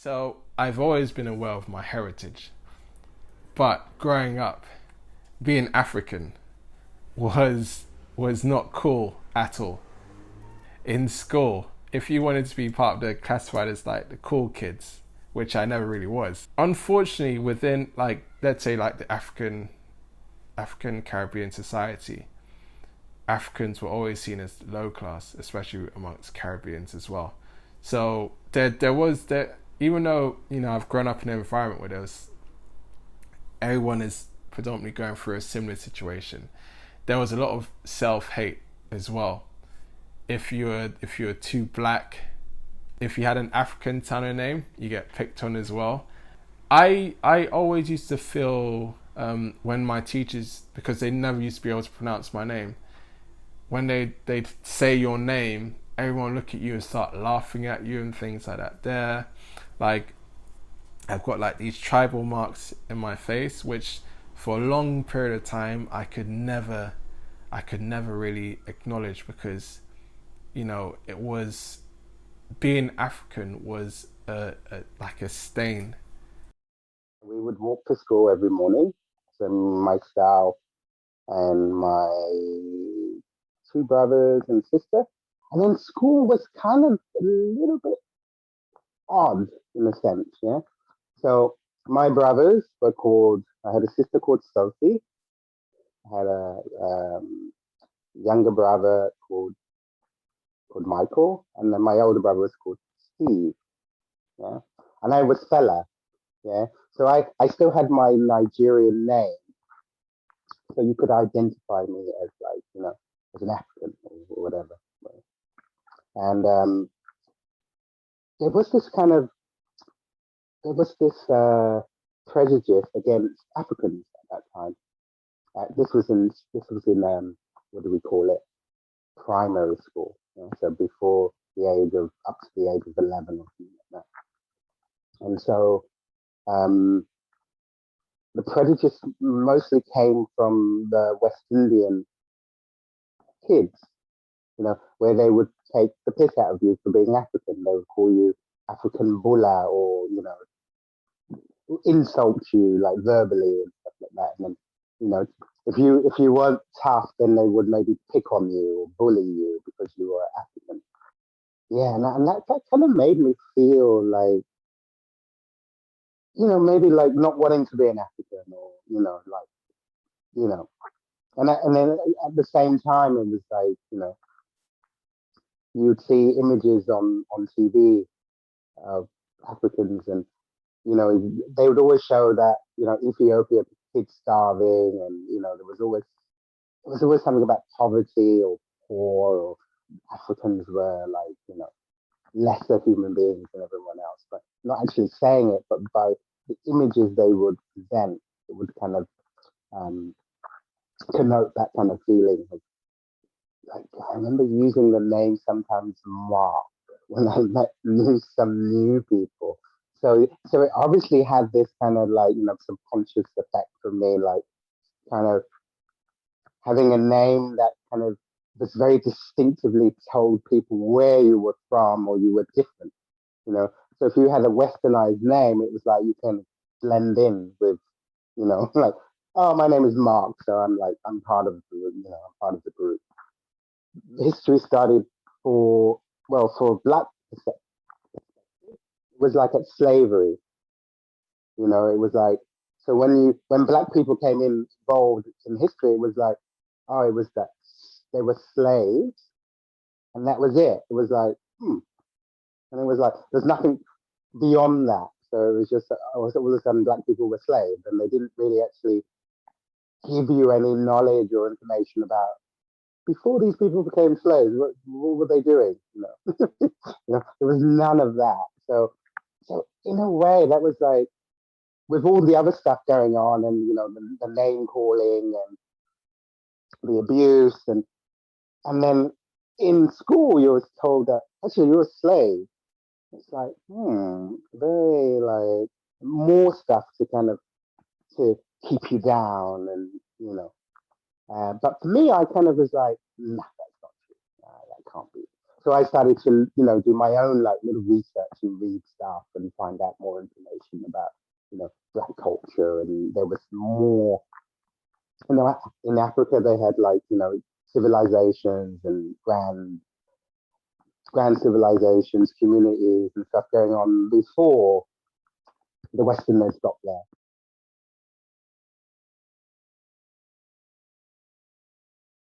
So I've always been aware of my heritage, but growing up, being African was was not cool at all. In school, if you wanted to be part of the classified as like the cool kids, which I never really was. Unfortunately, within like let's say like the African Caribbean society, Africans were always seen as low class, especially amongst Caribbeans as well. So there was there even though I've grown up in an environment where there was everyone is predominantly going through a similar situation. There was a lot of self hate as well. If you were too black, if you had an African Tano name, you get picked on as well. I always used to feel when my teachers, because they never used to be able to pronounce my name, when they'd say your name, everyone look at you and start laughing at you and things like that. There, like I've got like these tribal marks in my face, which for a long period of time I could never really acknowledge because it was being African was like a stain. We would walk to school every morning. So myself and my two brothers and sister. And then school was kind of a little bit odd in a sense, yeah. So my brothers were called. I had a sister called Sophie. I had a younger brother called Michael, and then my older brother was called Steve. Yeah, and I was Fela. Yeah, so I still had my Nigerian name, so you could identify me as like as an African or whatever. And there was this kind of there was this prejudice against Africans at that time. This was in what do we call it? Primary school. So before the age of up to the age of 11 or something like that. And so um, the prejudice mostly came from the West Indian kids, where they would take the piss out of you for being African. They would call you African bulla or, insult you like verbally and stuff like that. And then, if you weren't tough, then they would maybe pick on you or bully you because you were African. Yeah, and that kind of made me feel like, maybe like not wanting to be an African or, like, you know, and then at the same time, it was like, you'd see images on TV of Africans, and they would always show that Ethiopia kids starving, and there was always something about poverty or poor, or Africans were like lesser human beings than everyone else, but not actually saying it, but by the images they would present, it would kind of um, connote that kind of feeling. Like I remember using the name sometimes Mark when I met some new people. So it obviously had this kind of like subconscious effect for me, like kind of having a name that kind of was very distinctively told people where you were from or you were different. You know, so if you had a westernized name, it was like you can blend in with, like, oh, my name is Mark, so I'm part of I'm part of the group. History started for for black it was like at slavery. It was like, so when black people came involved in history, it was like, oh, it was that they were slaves, and that was it. It was like, and it was like there's nothing beyond that. So it was just all of a sudden black people were slaves, and they didn't really actually give you any knowledge or information about before these people became slaves. What were they doing? There was none of that. So in a way, that was like with all the other stuff going on, and the name calling and the abuse, and then in school you were told that actually you're a slave. It's like very like more stuff to kind of to keep you down, and but for me, I kind of was like, nah, that's not true. Nah, that can't be. So I started to, do my own like little research and read stuff and find out more information about, Black culture. And there was more, in Africa they had like, civilizations and grand civilizations, communities and stuff going on before the Westerners got there.